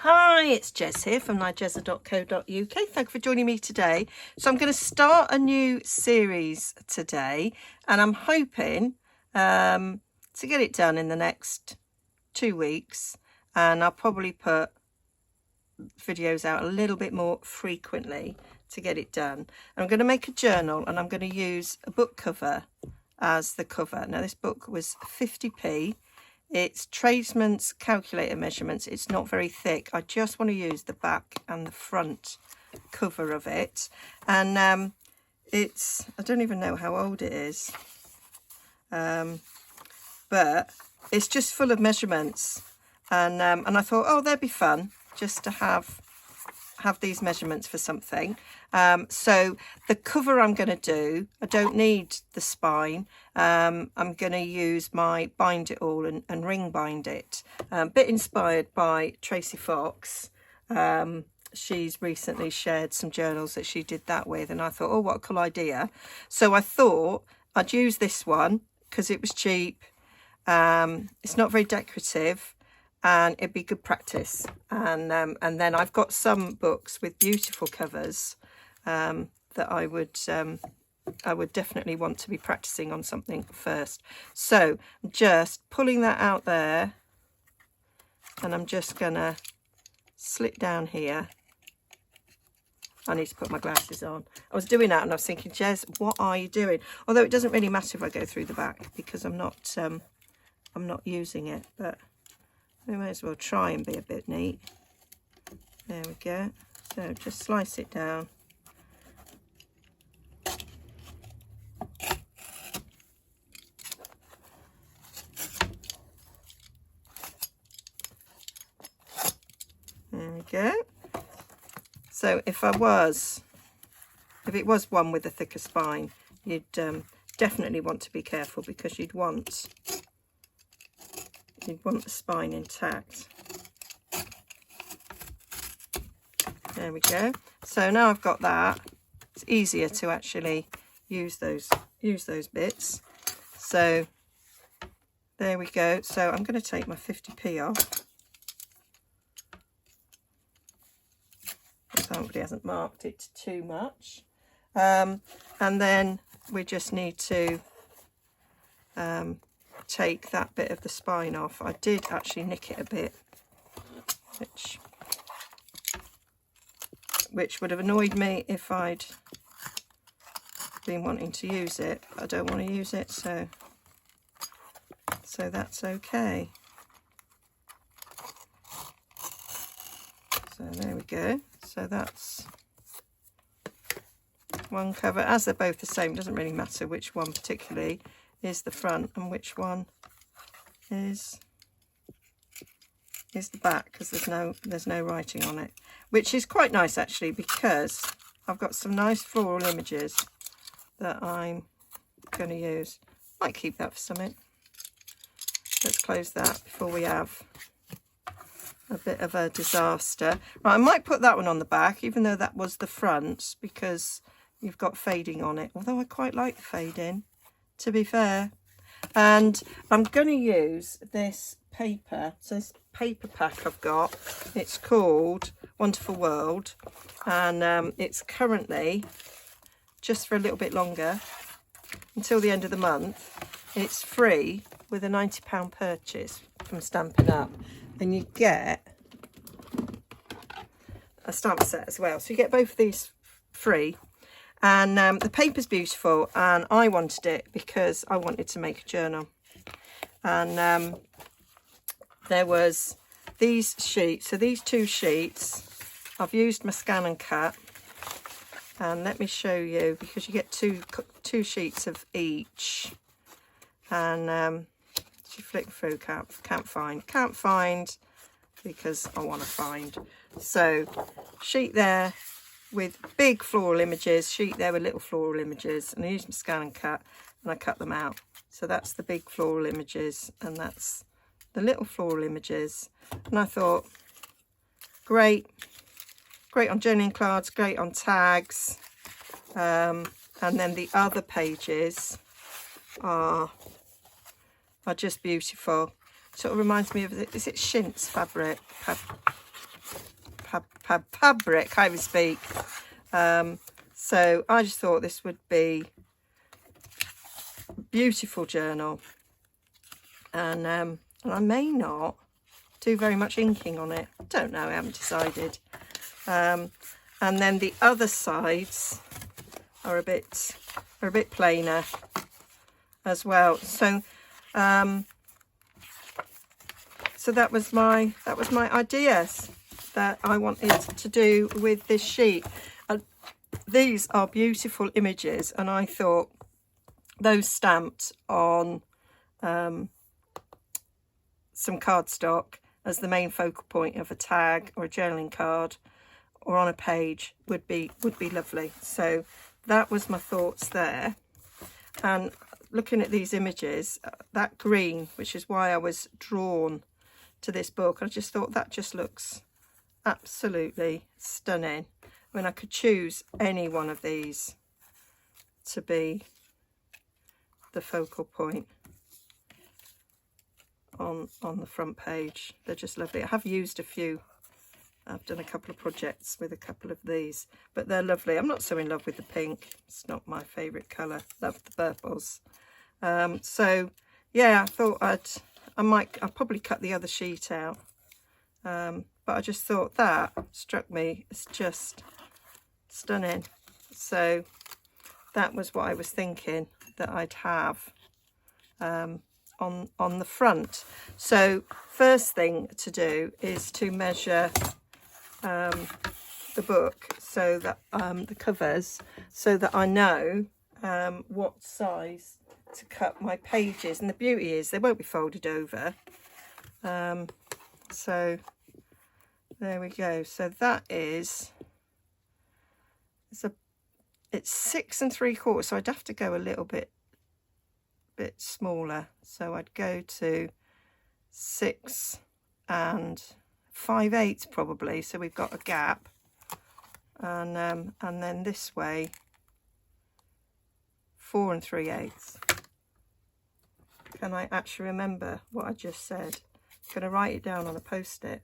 Hi, it's Jez here from Nigezza.co.uk. Thank you for joining me today. So I'm going to start a new series today, and I'm hoping to get it done in the next 2 weeks, and I'll probably put videos out a little bit more frequently to get it done. And I'm going to make a journal, and I'm going to use a book cover as the cover. Now this book was 50p. It's Tradesman's Calculator Measurements. It's not very thick. I just want to use the back and the front cover of it. And I don't even know how old it is. But it's just full of measurements. And I thought, oh, they'd be fun just to have these measurements for something. So the cover I'm going to do, I don't need the spine. I'm going to use my bind it all and ring bind it. A bit inspired by Tracy Fox. She's recently shared some journals that she did that with, and I thought, oh, what a cool idea. So I thought I'd use this one because it was cheap. It's not very decorative, and it'd be good practice. And then I've got some books with beautiful covers that I would definitely want to be practicing on something first. So I'm just pulling that out there, and I'm just gonna slip down here. I need to put my glasses on. I was doing that and I was thinking, Jez, what are you doing? Although it doesn't really matter if I go through the back because I'm not using it, but we may as well try and be a bit neat. There we go. So just slice it down. There we go. So if it was one with a thicker spine, you'd definitely want to be careful because you'd want the spine intact. There we go. So now I've got that, it's easier to actually use those bits. So there we go. So I'm going to take my 50p off. Somebody hasn't marked it too much. And then we just need to take that bit of the spine off. I did actually nick it a bit, which would have annoyed me if I'd been wanting to use it. I don't want to use it, so that's okay. So there we go. So that's one cover. As they're both the same, it doesn't really matter which one particularly is the front and which one is the back, because there's no writing on it, which is quite nice actually, because I've got some nice floral images that I'm going to use. Might keep that for something. Let's close that before we have a bit of a disaster. Right, I might put that one on the back, even though that was the front, because you've got fading on it. Although I quite like the fading, to be fair. And I'm going to use this paper. So this paper pack I've got, it's called Wonderful World, and it's currently, just for a little bit longer, until the end of the month, it's free with a £90 purchase from Stampin' Up. And you get a stamp set as well. So you get both of these free. And the paper's beautiful, and I wanted it because I wanted to make a journal. And there was these sheets. So these 2 sheets, I've used my scan and cut. And let me show you, because you get two sheets of each. And you flick through, can't find because I want to find. So sheet there with big floral images, sheet there with little floral images, and I used my scan and cut, and I cut them out. So that's the big floral images, and that's the little floral images. And I thought, great on journaling cards, great on tags. And then the other pages are just beautiful. Sort of reminds me of, is it chintz fabric? fabric, can't even speak. So I just thought this would be a beautiful journal, and I may not do very much inking on it. I don't know, I haven't decided. And then the other sides are a bit plainer as well. So so that was my ideas that I wanted to do with this sheet. These are beautiful images, and I thought those stamped on some cardstock as the main focal point of a tag or a journaling card or on a page would be lovely. So that was my thoughts there. And looking at these images, that green, which is why I was drawn to this book, I just thought that just looks absolutely stunning. I mean, I could choose any one of these to be the focal point on the front page. They're just lovely. I have used a few. I've done a couple of projects with a couple of these, but they're lovely. I'm not so in love with the pink. It's not my favourite colour. Love the purples. So yeah, I thought I'll probably cut the other sheet out. But I just thought that struck me as just stunning. So that was what I was thinking that I'd have on the front. So first thing to do is to measure the book, so that the covers, so that I know what size to cut my pages. And the beauty is they won't be folded over. So there we go. So that is, it's 6 3/4, so I'd have to go a little bit smaller. So I'd go to 6 5/8 probably, so we've got a gap. And then this way 4 3/8. Can I actually remember what I just said? I'm going to write it down on a post-it.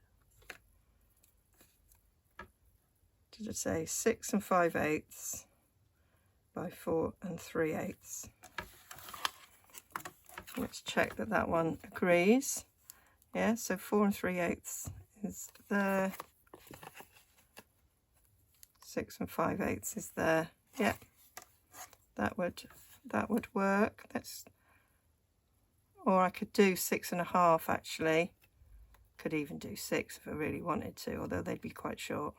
Did it say 6 5/8 by 4 3/8? Let's check that one agrees. Yeah, so 4 3/8 is there. 6 5/8 is there. Yeah, that would work. Or I could do 6 1/2 actually. Could even do 6 if I really wanted to, although they'd be quite short.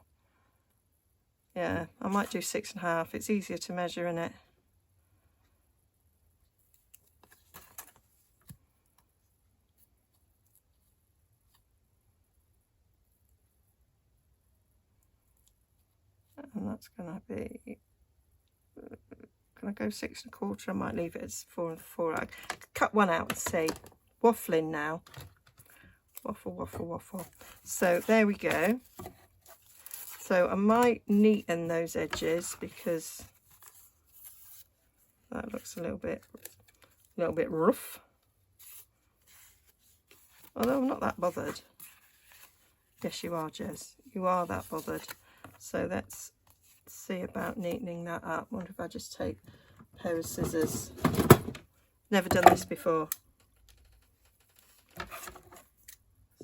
Yeah, I might do 6 1/2. It's easier to measure, isn't it? And that's going to be, can I go 6 1/4? I might leave it as 4 4. I could cut one out and see. Waffling now. Waffle. So there we go. So I might neaten those edges because that looks a little bit rough. Although I'm not that bothered. Yes, you are, Jez. You are that bothered. So let's see about neatening that up. I wonder if I just take a pair of scissors. Never done this before.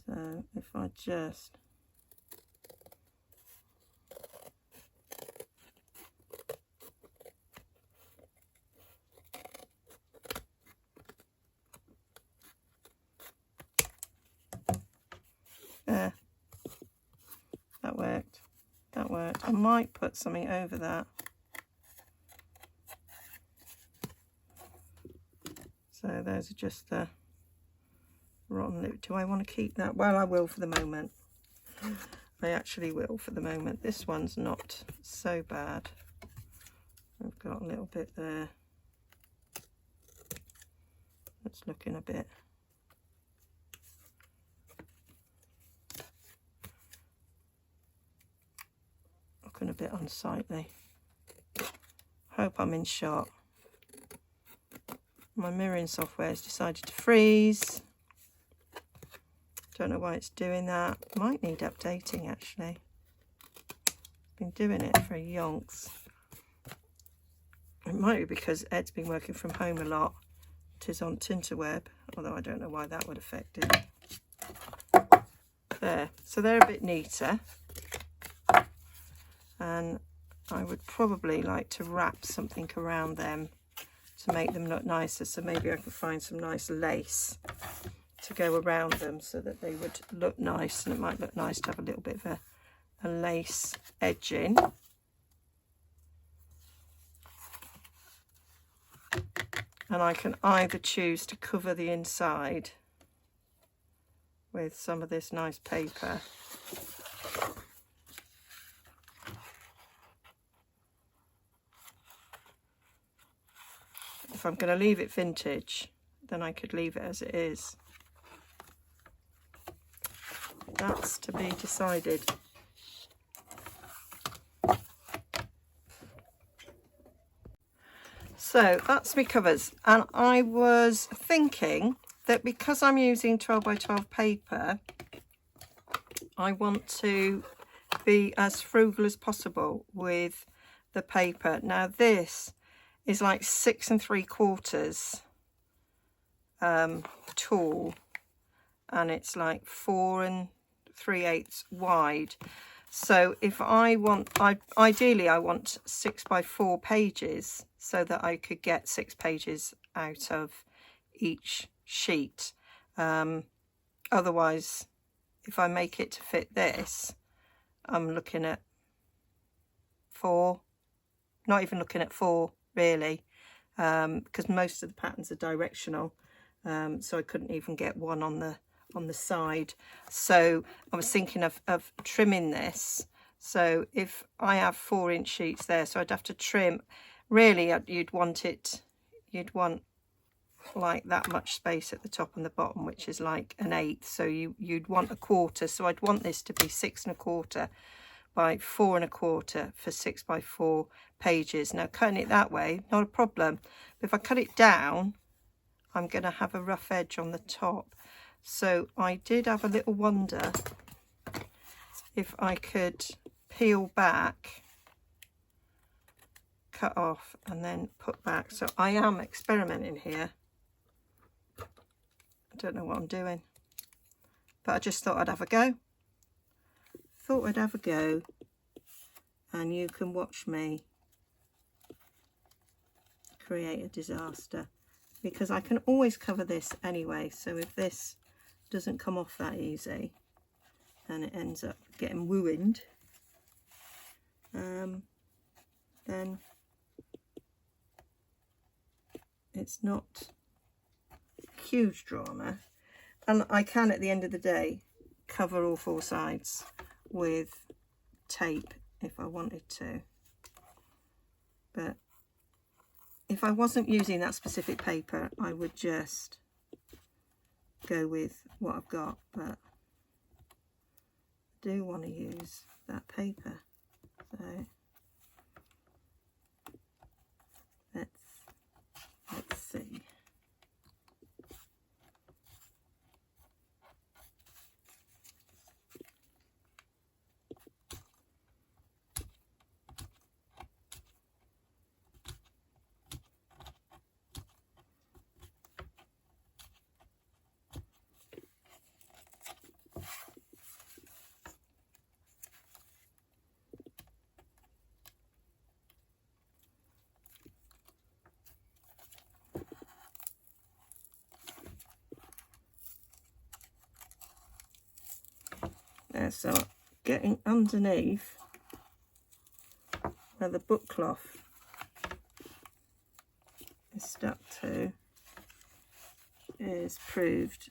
So if I just there, that worked. I might put something over that. So those are just the rotten lip. Do I want to keep that? Well, I will for the moment. I actually will for the moment. This one's not so bad. I've got a little bit there. It's looking a bit. Looking a bit unsightly. Hope I'm in shot. My mirroring software has decided to freeze. Don't know why it's doing that. Might need updating actually. Been doing it for yonks. It might be because Ed's been working from home a lot. It is on Tinterweb, although I don't know why that would affect it. There, so they're a bit neater. And I would probably like to wrap something around them to make them look nicer. So maybe I can find some nice lace to go around them so that they would look nice. And it might look nice to have a little bit of a lace edging. And I can either choose to cover the inside with some of this nice paper. If I'm going to leave it vintage, then I could leave it as it is. That's to be decided. So that's my covers, and I was thinking that because I'm using 12 by 12 paper, I want to be as frugal as possible with the paper. Now this is like 6 3/4 tall, and it's like 4 3/8 wide. So if I want, ideally I want 6 by 4 pages so that I could get 6 pages out of each sheet. Otherwise, if I make it to fit this, I'm looking at 4, not even looking at 4 really, because most of the patterns are directional, so I couldn't even get one on the side. So I was thinking of trimming this. So if I have 4-inch sheets there, so I'd have to trim, really you'd want like that much space at the top and the bottom, which is like 1/8, so you'd want 1/4. So I'd want this to be 6 1/4 by 4 1/4 for 6 by 4 pages. Now cutting it that way, not a problem, but if I cut it down, I'm going to have a rough edge on the top. So I did have a little wonder if I could peel back, cut off and then put back. So I am experimenting here. I don't know what I'm doing, but I just thought I'd have a go. And you can watch me create a disaster, because I can always cover this anyway. So if this doesn't come off that easy and it ends up getting ruined, then it's not huge drama. And I can, at the end of the day, cover all 4 sides with tape if I wanted to. But if I wasn't using that specific paper, I would just go with what I've got, but I do want to use that paper. So let's see. So getting underneath where the book cloth is stuck to is proved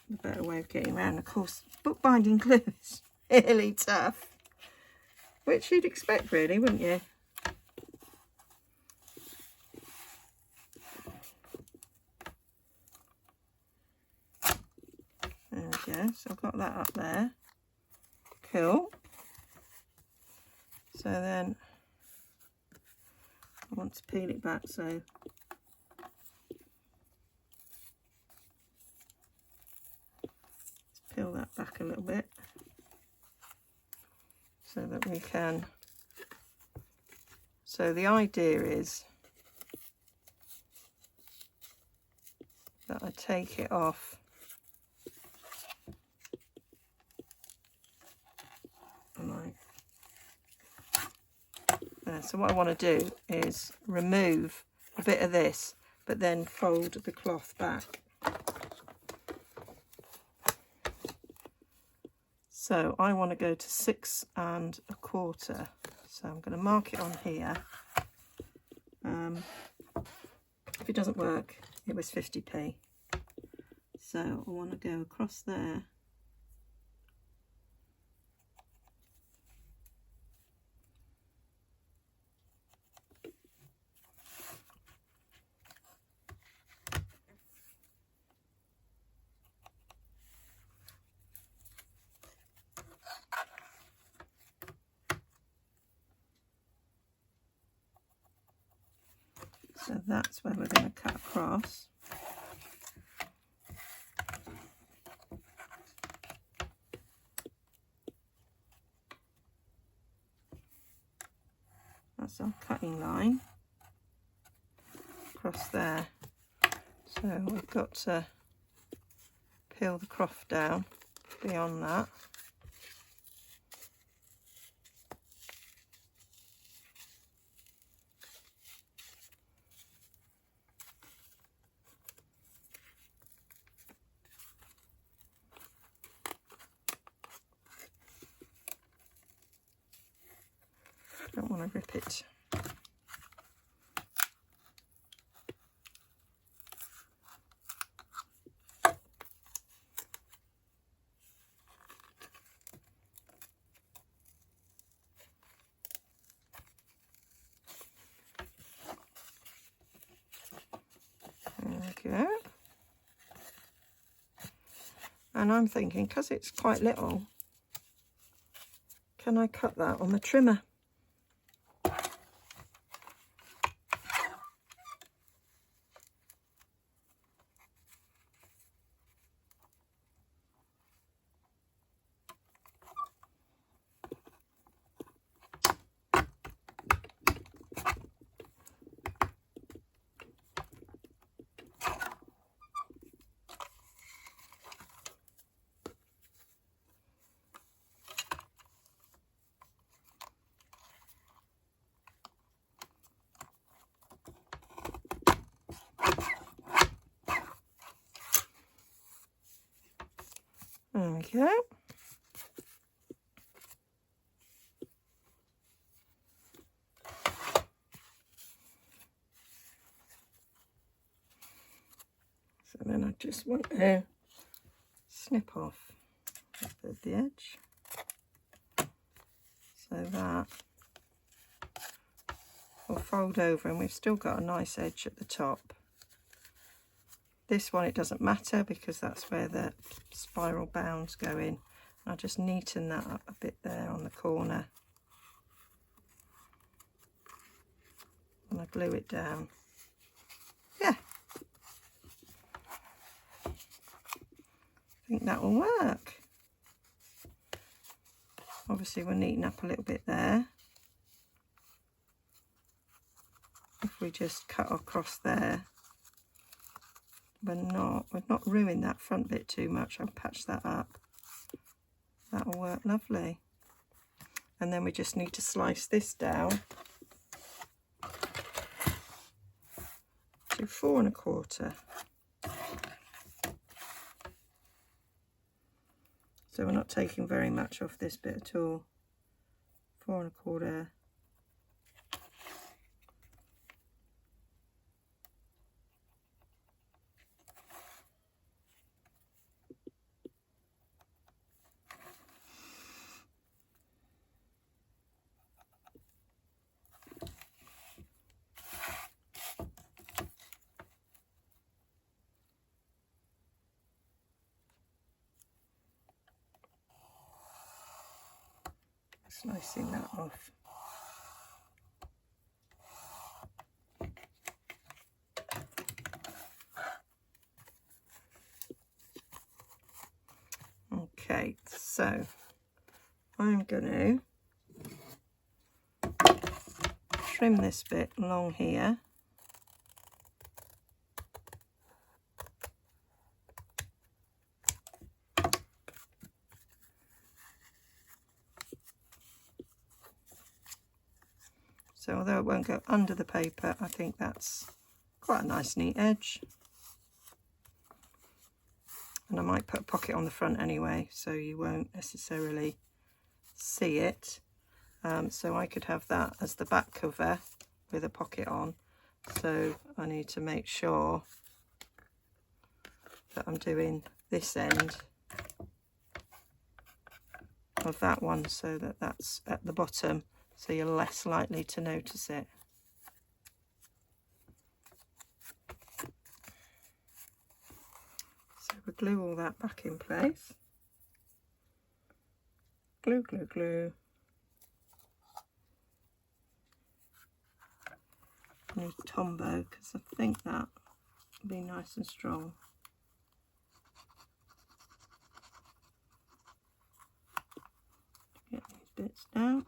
the better way of getting around. Of course, bookbinding glue is really tough, which you'd expect really, wouldn't you? So I've got that up there. Cool. So then I want to peel it back, so let's peel that back a little bit so that we can. So the idea is that I take it off and there. So what I want to do is remove a bit of this, but then fold the cloth back. So I want to go to 6 1/4. So I'm going to mark it on here. If it doesn't work, it was 50p. So I want to go across there. So that's where we're going to cut across. That's our cutting line across there. So we've got to peel the cloth down beyond that. Don't want to rip it. There we go. And I'm thinking, because it's quite little, can I cut that on the trimmer? There we go. So then I just want to snip off a bit of the edge, so that will fold over and we've still got a nice edge at the top. This one, it doesn't matter because that's where the spiral bounds go in. I'll just neaten that up a bit there on the corner. And I glue it down. Yeah. I think that will work. Obviously we'll neaten up a little bit there. If we just cut across there. We've not ruined that front bit too much. I'll patch that up. That'll work lovely. And then we just need to slice this down to 4 1/4. So we're not taking very much off this bit at all. 4 1/4. Slicing that off. Okay. Okay, so I'm going to trim this bit along here. So although it won't go under the paper, I think that's quite a nice neat edge. And I might put a pocket on the front anyway, so you won't necessarily see it. So I could have that as the back cover with a pocket on. So I need to make sure that I'm doing this end of that one so that that's at the bottom, so you're less likely to notice it. So we'll glue all that back in place. Glue, glue, glue. I need Tombow because I think that will be nice and strong. Get these bits down.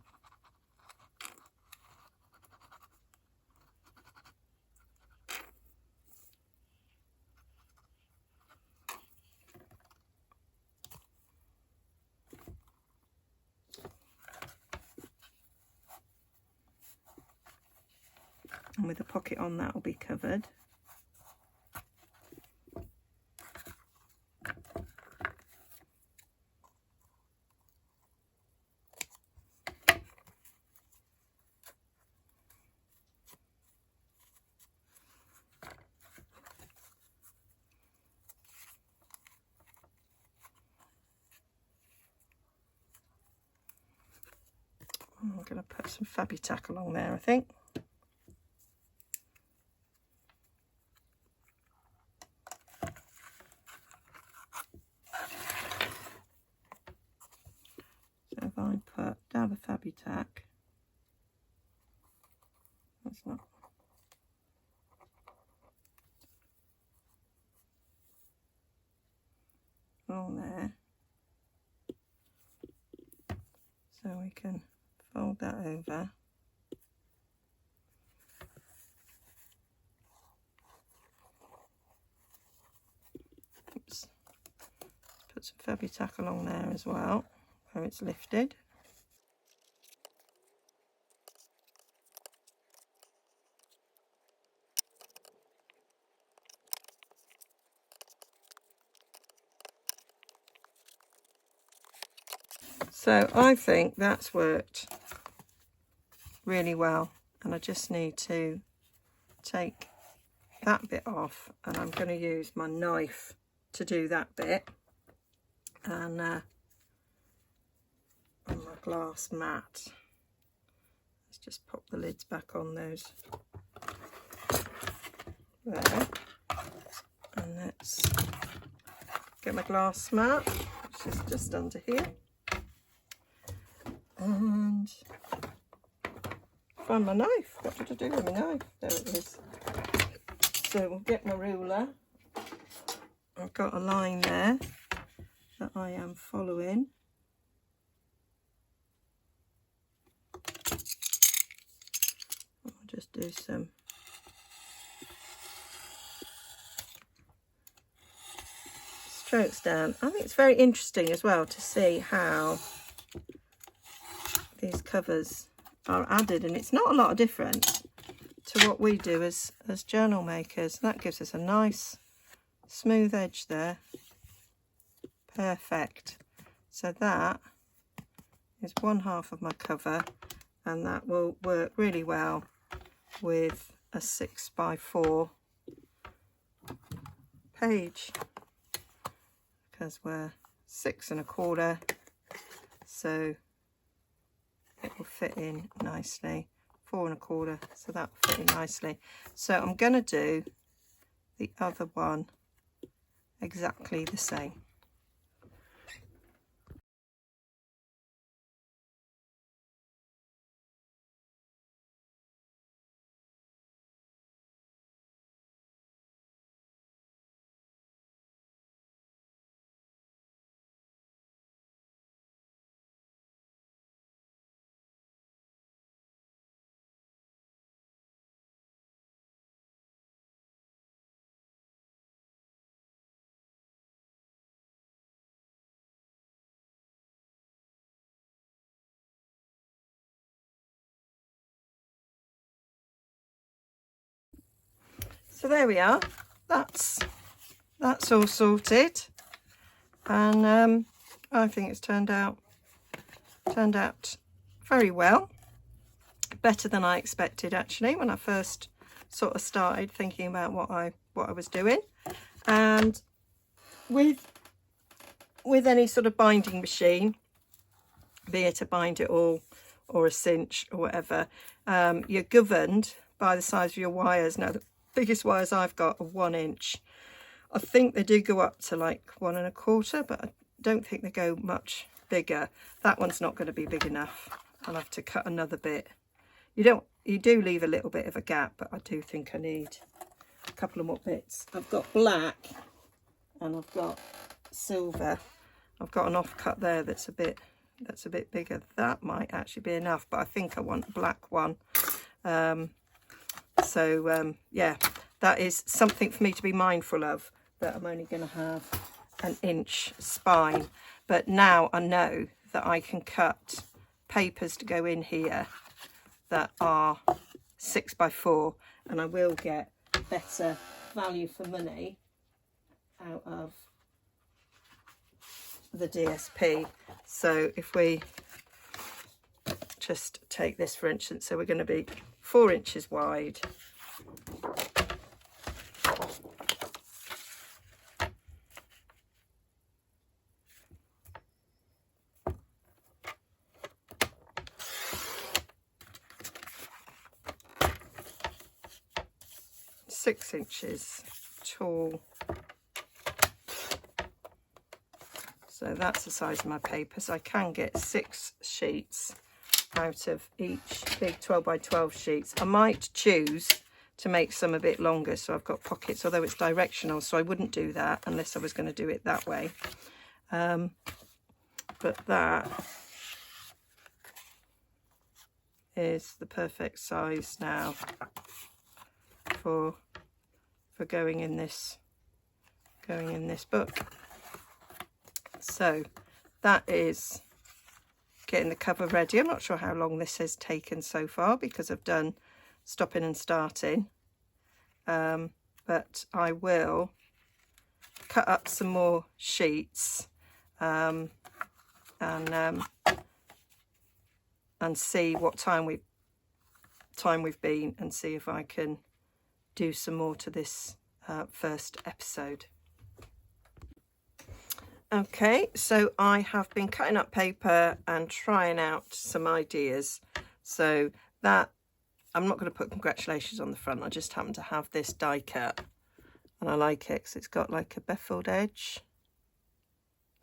And with a pocket on, that will be covered. I'm going to put some fabby tack along there, I think. So if I put dab of fabby tack, that's not. Along there. So we can fold that over. Oops. Put some fabby tack along there as well, where it's lifted. So I think that's worked really well, and I just need to take that bit off, and I'm going to use my knife to do that bit, and on my glass mat, let's just pop the lids back on those there, and let's get my glass mat, which is just under here, and find my knife. What did I do with my knife? There it is. So we'll get my ruler. I've got a line there that I am following. I'll just do some strokes down. I think it's very interesting as well to see how these covers are added, and it's not a lot of difference to what we do as journal makers. That gives us a nice smooth edge there. Perfect. So that is one half of my cover, and that will work really well with a 6x4 page, because we're 6 1/4, so it will fit in nicely. 4 1/4, so that will fit in nicely. So I'm going to do the other one exactly the same. So there we are. That's all sorted, and I think it's turned out very well, better than I expected actually when I first sort of started thinking about what I was doing. And with any sort of binding machine, be it a bind it all or a cinch or whatever, you're governed by the size of your wires. Now the biggest wires I've got are 1 inch. I think they do go up to like 1 1/4, but I don't think they go much bigger. That one's not going to be big enough. I'll have to cut another bit. You do leave a little bit of a gap, but I do think I need a couple of more bits. I've got black and I've got silver. I've got an offcut there that's a bit bigger. That might actually be enough, but I think I want a black one. Yeah, that is something for me to be mindful of, that I'm only going to have 1 inch spine. But now I know that I can cut papers to go in here that are 6 by 4, and I will get better value for money out of the DSP. So if we just take this for instance, so we're going to be 4 inches wide. Six inches tall. So that's the size of my paper. So I can get 6 sheets out of each big 12 by 12 sheets. I might choose to make some a bit longer so I've got pockets, although it's directional, so I wouldn't do that unless I was going to do it that way. But that is the perfect size now for going in this book. So that is getting the cover ready. I'm not sure how long this has taken so far because I've done stopping and starting, but I will cut up some more sheets and see what time we've been, and see if I can do some more to this first episode. Okay, so I have been cutting up paper and trying out some ideas. So that, I'm not going to put congratulations on the front. I just happen to have this die cut and I like it because it's got like a beveled edge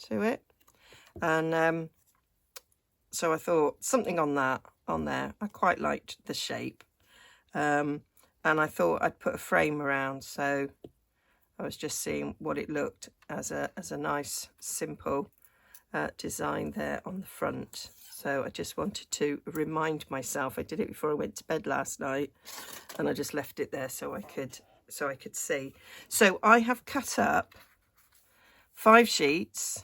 to it. And so I thought something on there. I quite liked the shape. And I thought I'd put a frame around, so I was just seeing what it looked as a nice simple design there on the front. So I just wanted to remind myself. I did it before I went to bed last night, and I just left it there so I could see. So I have cut up 5 sheets.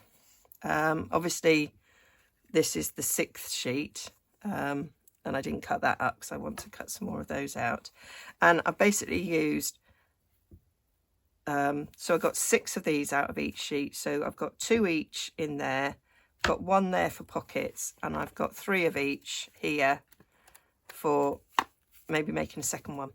Obviously this is the 6th sheet, and I didn't cut that up because I want to cut some more of those out. And I basically used so I got 6 of these out of each sheet, so I've got 2 each in there, got 1 there for pockets, and I've got 3 of each here for maybe making a second one.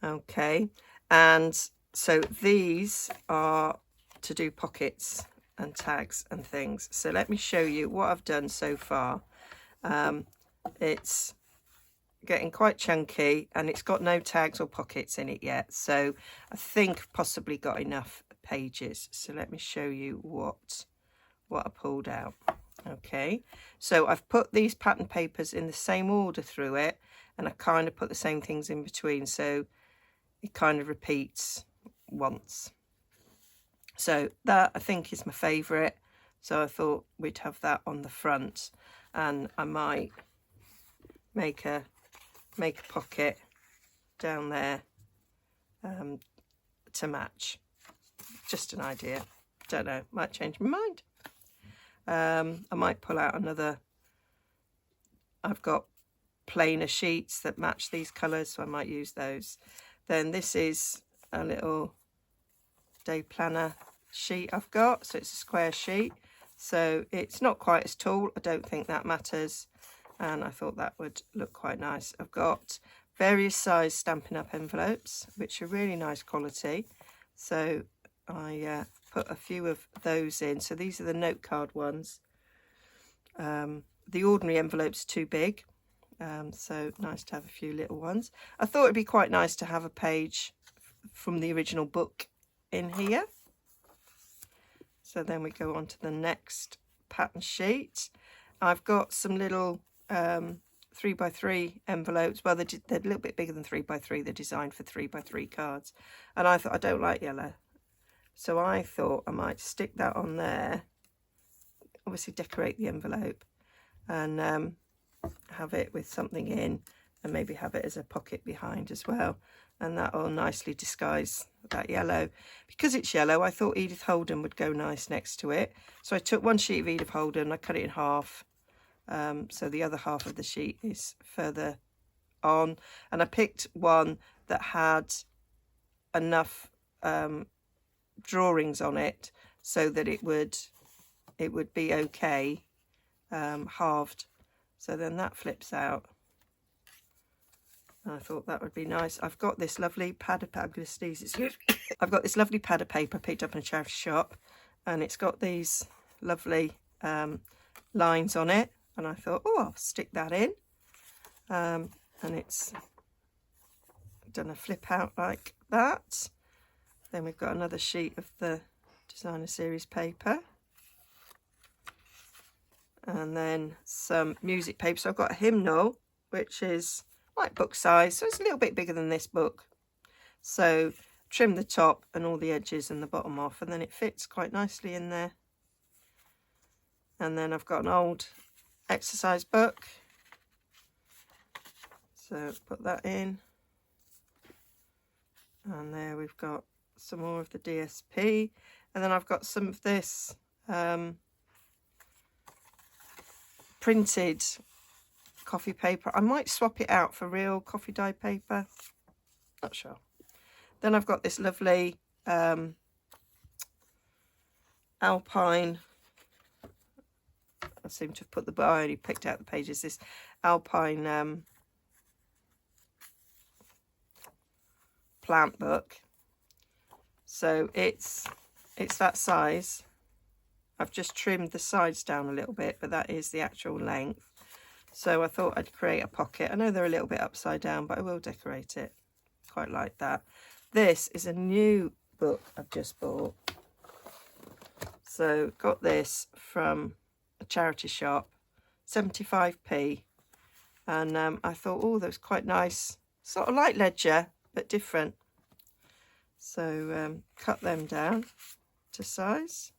Okay, and so these are to do pockets and tags and things. So let me show you what I've done so far. It's getting quite chunky and it's got no tags or pockets in it yet, so I think possibly got enough pages. So let me show you what I pulled out. Okay, so I've put these pattern papers in the same order through it, and I kind of put the same things in between, so it kind of repeats once. So that I think is my favourite, so I thought we'd have that on the front, and I might make a pocket down there to match. Just an idea, don't know, might change my mind. I might pull out another. I've got plainer sheets that match these colours, so I might use those. Then this is a little day planner sheet I've got. So it's a square sheet. So it's not quite as tall. I don't think that matters. And I thought that would look quite nice. I've got various size Stampin' Up! Envelopes, which are really nice quality. So I put a few of those in. So these are the note card ones. The ordinary envelope's too big. So nice to have a few little ones. I thought it'd be quite nice to have a page from the original book in here. So then we go on to the next pattern sheet. I've got some little 3x3 envelopes. Well, they're a little bit bigger than 3x3. They're designed for 3x3 cards. And I thought, I don't like yellow. So I thought I might stick that on there. Obviously decorate the envelope. And have it with something in. And maybe have it as a pocket behind as well. And that will nicely disguise that yellow. Because it's yellow, I thought Edith Holden would go nice next to it. So I took one sheet of Edith Holden, I cut it in half. So the other half of the sheet is further on. And I picked one that had enough drawings on it so that it would be okay, halved. So then that flips out. I thought that would be nice. I've got this lovely pad of I'm going to sneeze, excuse me. I've got this lovely pad of paper picked up in a charity shop, and it's got these lovely lines on it. And I thought, oh, I'll stick that in. And it's done a flip out like that. Then we've got another sheet of the designer series paper. And then some music paper. So I've got a hymnal, which is like book size, so it's a little bit bigger than this book. So trim the top and all the edges and the bottom off, and then it fits quite nicely in there. And then I've got an old exercise book, so put that in. And there we've got some more of the DSP, and then I've got some of this printed coffee paper. I might swap it out for real coffee dye paper, not sure. Then I've got this lovely Alpine, I seem to have put the, I only picked out the pages, this Alpine plant book. So it's that size. I've just trimmed the sides down a little bit, but that is the actual length. So I thought I'd create a pocket. I know they're a little bit upside down, but I will decorate it. Quite like that. This is a new book I've just bought. So got this from a charity shop, 75p. And I thought, oh, that was quite nice. Sort of like Ledger, but different. So cut them down to size.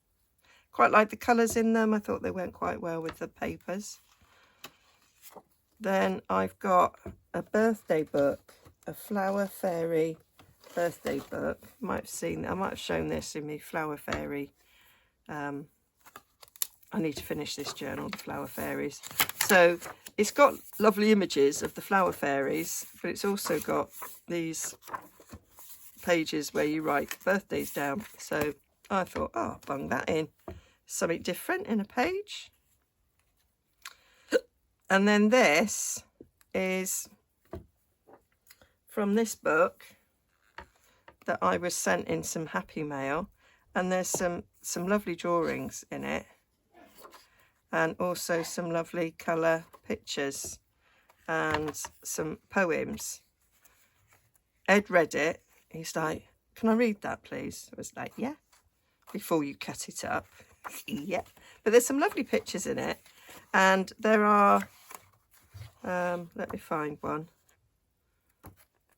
Quite like the colours in them. I thought they went quite well with the papers. Then I've got a birthday book, a Flower Fairy birthday book. You might have seen, I might have shown this in my Flower Fairy. I need to finish this journal, the Flower Fairies. So it's got lovely images of the Flower Fairies, but it's also got these pages where you write birthdays down. So I thought, oh, I'll bung that in. Something different in a page. And then this is from this book that I was sent in some Happy Mail, and there's some lovely drawings in it, and also some lovely colour pictures and some poems. Ed read it. He's like, can I read that, please? I was like, yeah, before you cut it up. Yeah, but there's some lovely pictures in it, and there are let me find one.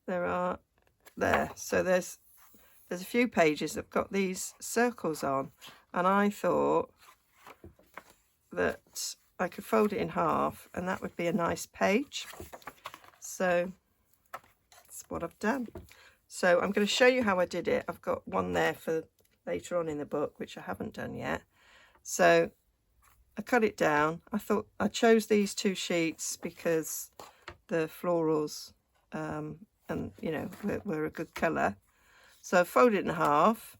There are there, so there's a few pages that have got these circles on, and I thought that I could fold it in half and that would be a nice page. So that's what I've done. So I'm going to show you how I did it. I've got one there for later on in the book, which I haven't done yet. So I cut it down. I thought I chose these two sheets because the florals and you know were a good colour. So I've folded it in half.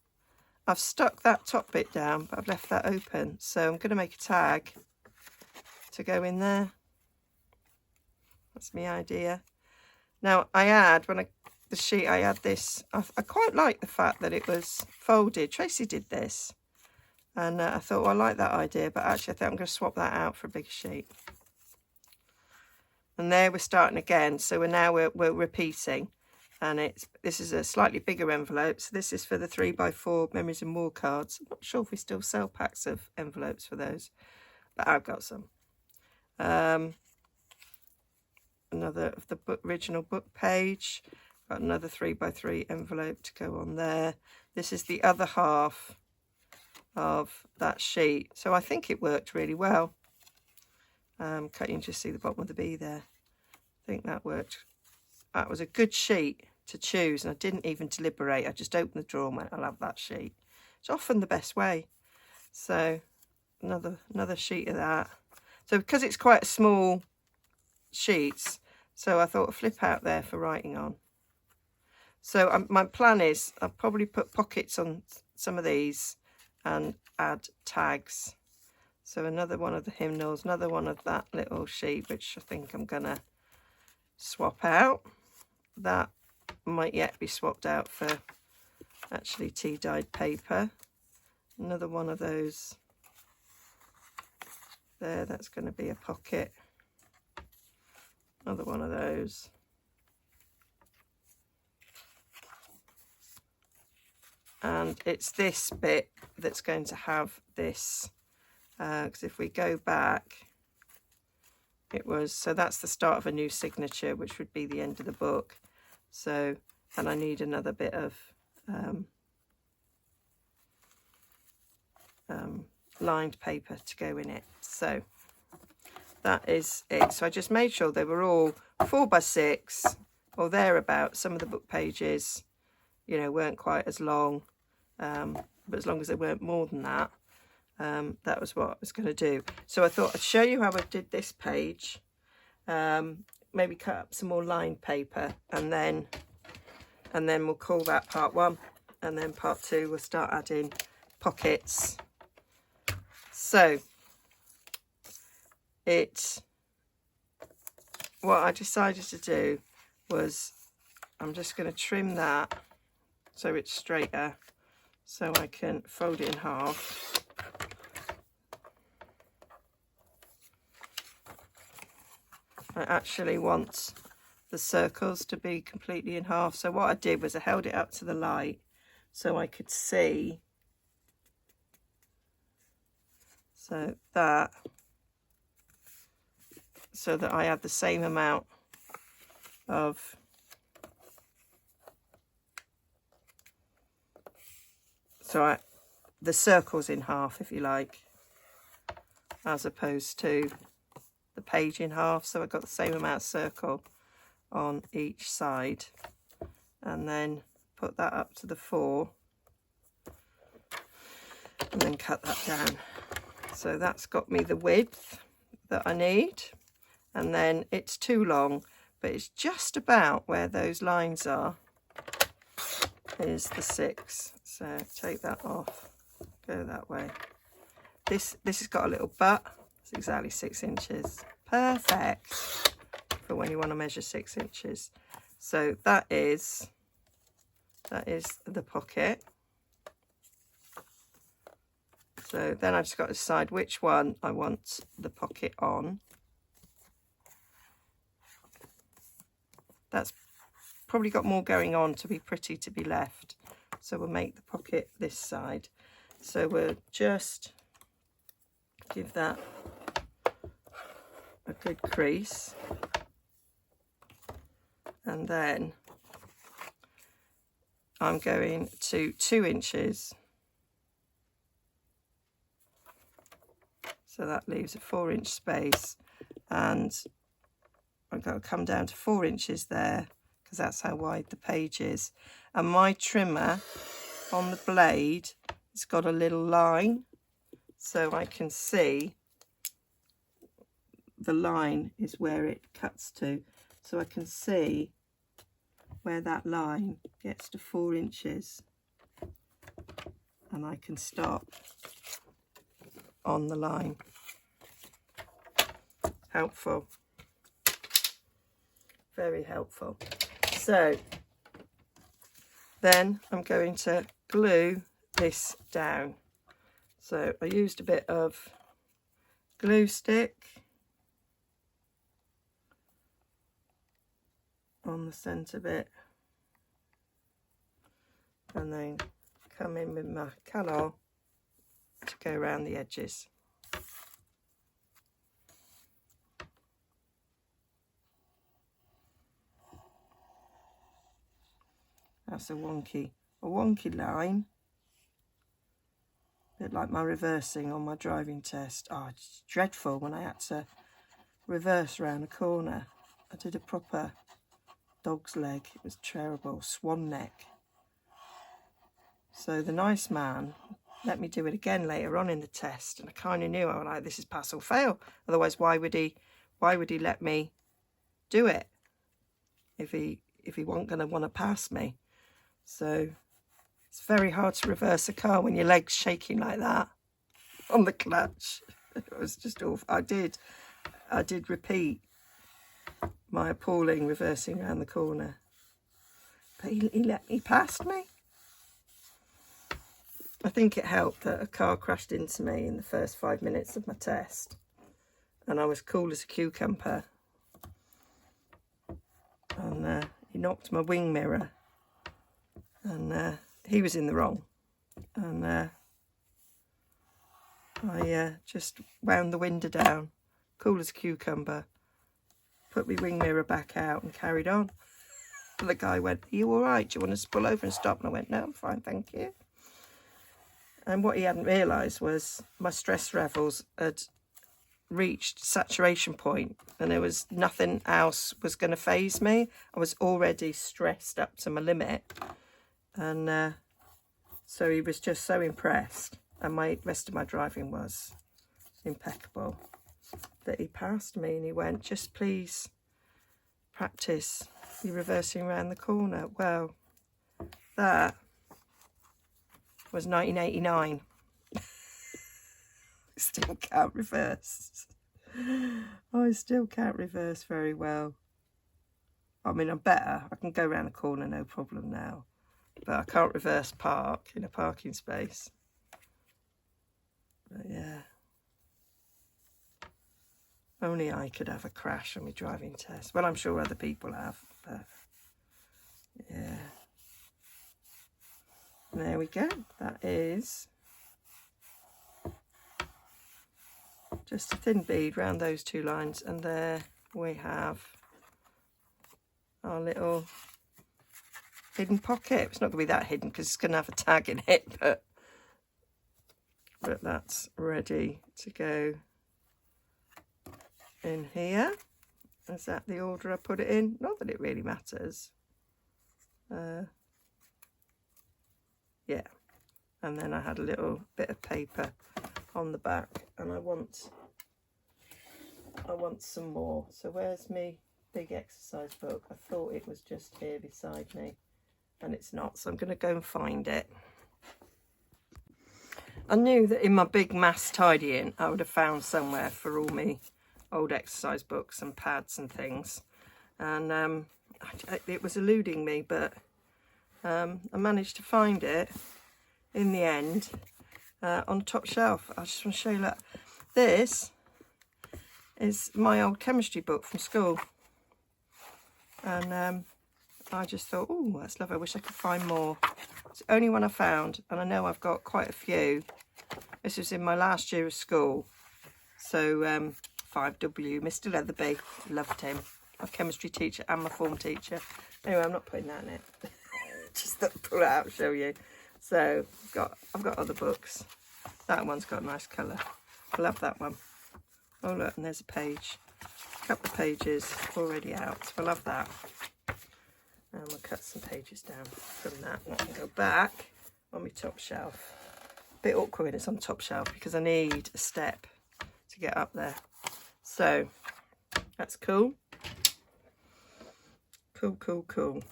I've stuck that top bit down, but I've left that open. So I'm going to make a tag to go in there. That's my idea. Now I add, the sheet, I add this. I quite like the fact that it was folded. Tracy did this. And I thought, well, I like that idea, but actually I think I'm going to swap that out for a bigger sheet. And there we're starting again. So we're repeating. And this is a slightly bigger envelope. So this is for the 3x4 Memories and More cards. I'm not sure if we still sell packs of envelopes for those, but I've got some. Another of the original book page. Got another 3x3 envelope to go on there. This is the other half of that sheet. So I think it worked really well. You can just see the bottom of the B there. I think that worked. That was a good sheet to choose, and I didn't even deliberate. I just opened the drawer and went, I'll have that sheet. It's often the best way. So another sheet of that. So because it's quite small sheets, so I thought I'd flip out there for writing on. So my plan is I'll probably put pockets on some of these and add tags. So another one of the hymnals, another one of that little sheet, which I think I'm gonna swap out. That might yet be swapped out for actually tea dyed paper. Another one of those there, that's going to be a pocket. Another one of those. And it's this bit that's going to have this, because if we go back, it was, so that's the start of a new signature, which would be the end of the book. So, and I need another bit of lined paper to go in it. So that is it. So I just made sure they were all 4x6 or thereabout. Some of the book pages, you know, weren't quite as long, but as long as they weren't more than that, that was what I was going to do. So I thought I'd show you how I did this page. Maybe cut up some more lined paper, and then we'll call that part 1, and then part 2 we'll start adding pockets. So what I decided to do was I'm just going to trim that so it's straighter, so I can fold it in half. I actually want the circles to be completely in half. So what I did was I held it up to the light so I could see. So that I had the same amount of the circles in half, if you like, as opposed to the page in half. So I got the same amount of circle on each side, and then put that up to the 4 and then cut that down. So that's got me the width that I need, and then it's too long, but it's just about where those lines are is the 6. So take that off, go that way. This has got a little butt. It's exactly 6 inches. Perfect for when you want to measure 6 inches. So that is the pocket. So then I've just got to decide which one I want the pocket on. That's probably got more going on to be pretty to be left. So we'll make the pocket this side. So we'll just give that a good crease, and then I'm going to 2 inches, so that leaves a 4-inch space, and I've got to come down to 4 inches there because that's how wide the page is. And my trimmer on the blade, it's got a little line, so I can see the line is where it cuts to, so I can see where that line gets to 4 inches, and I can stop on the line. Helpful, very helpful. So then I'm going to glue this down. So I used a bit of glue stick on the centre bit, and then come in with my colour to go around the edges. That's a wonky line, a bit like my reversing on my driving test. Oh, it's dreadful when I had to reverse round a corner. I did a proper dog's leg. It was terrible, swan neck. So the nice man let me do it again later on in the test, and I kind of knew, I was like, this is pass or fail. Otherwise, why would he let me do it if he wasn't going to want to pass me? So it's very hard to reverse a car when your leg's shaking like that on the clutch. It was just awful. I did repeat my appalling reversing around the corner, but he passed me. I think it helped that a car crashed into me in the first 5 minutes of my test, and I was cool as a cucumber, and he knocked my wing mirror, and he was in the wrong, and I just wound the window down, cool as a cucumber, put my wing mirror back out and carried on. And the guy went, "Are you all right? Do you want us to pull over and stop?" And I went, "No, I'm fine, thank you." And what he hadn't realised was my stress levels had reached saturation point, and there was nothing else was going to faze me. I was already stressed up to my limit, and so he was just so impressed, and my rest of my driving was impeccable, that he passed me, and he went, "Just please practice your reversing around the corner." Well, that was 1989. Still can't reverse. I still can't reverse very well. I mean, I'm better. I can go around the corner no problem now, but I can't reverse park in a parking space. But yeah, only I could have a crash on my driving test. Well, I'm sure other people have, but yeah. There we go. That is just a thin bead round those 2 lines, and there we have our little hidden pocket. It's not going to be that hidden because it's going to have a tag in it, but that's ready to go in here. Is that the order I put it in? Not that it really matters. Yeah, and then I had a little bit of paper on the back, and I want some more. So where's my big exercise book? I thought it was just here beside me, and it's not, so I'm going to go and find it. I knew that in my big mass tidying I would have found somewhere for all my old exercise books and pads and things, and it was eluding me, but I managed to find it in the end on top shelf. I just want to show you that. This is my old chemistry book from school, and I just thought, oh, that's lovely. I wish I could find more. It's the only one I found, and I know I've got quite a few. This was in my last year of school, so 5W, Mr. Leatherby, loved him, my chemistry teacher and my form teacher. Anyway, I'm not putting that in it. Just pull it out, show you. So I've got other books. That one's got a nice colour. I love that one. Oh look, and there's a page. A couple of pages already out. So I love that. And we'll cut some pages down from that. And I can go back on my top shelf. A bit awkward when it's on top shelf because I need a step to get up there. So that's cool. Cool.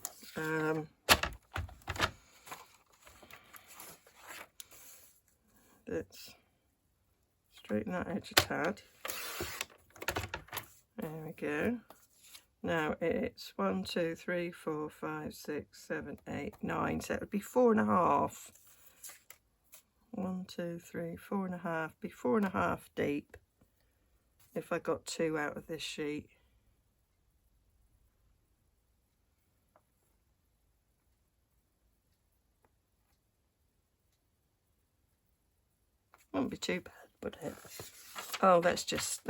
Let's straighten that edge a tad. There we go. Now it's 1, 2, 3, 4, 5, 6, 7, 8, 9. So it would be 4.5. 1, 2, 3, 4.5. Be 4.5 deep if I got 2 out of this sheet. Won't be too bad, would it? Oh, let's just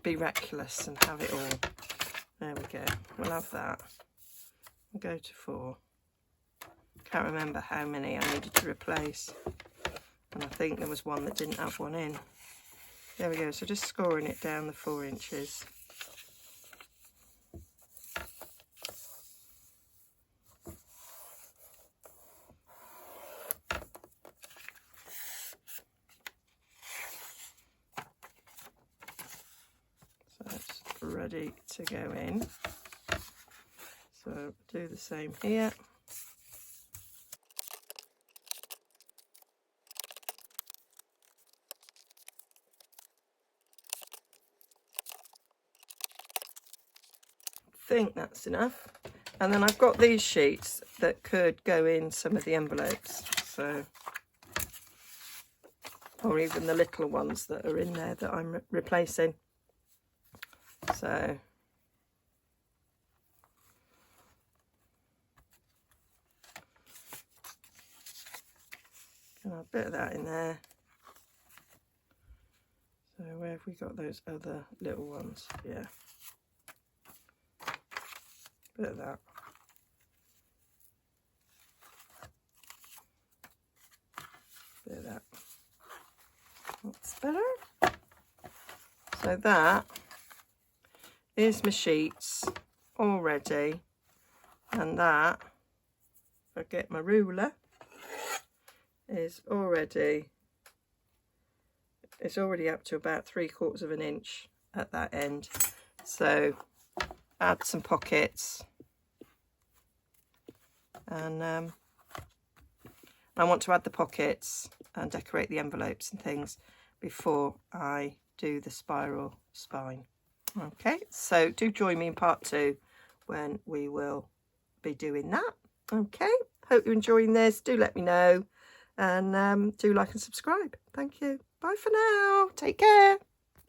be reckless and have it all. There we go. We'll have that. We'll go to 4. Can't remember how many I needed to replace, and I think there was one that didn't have one in. There we go. So just scoring it down the 4 inches. Ready to go in. So do the same here. I think that's enough. And then I've got these sheets that could go in some of the envelopes, so, or even the little ones that are in there that I'm replacing. So and a bit of that in there. So where have we got those other little ones? Yeah, bit of that. Bit of that. That's better. So that is my sheets all ready, and that, if I get my ruler, is already, it's already up to about 3/4 of an inch at that end. So add some pockets, and I want to add the pockets and decorate the envelopes and things before I do the spiral spine. Okay, so do join me in part 2 when we will be doing that. Okay, hope you're enjoying this. Do let me know, and do like and subscribe. Thank you. Bye for now. Take care.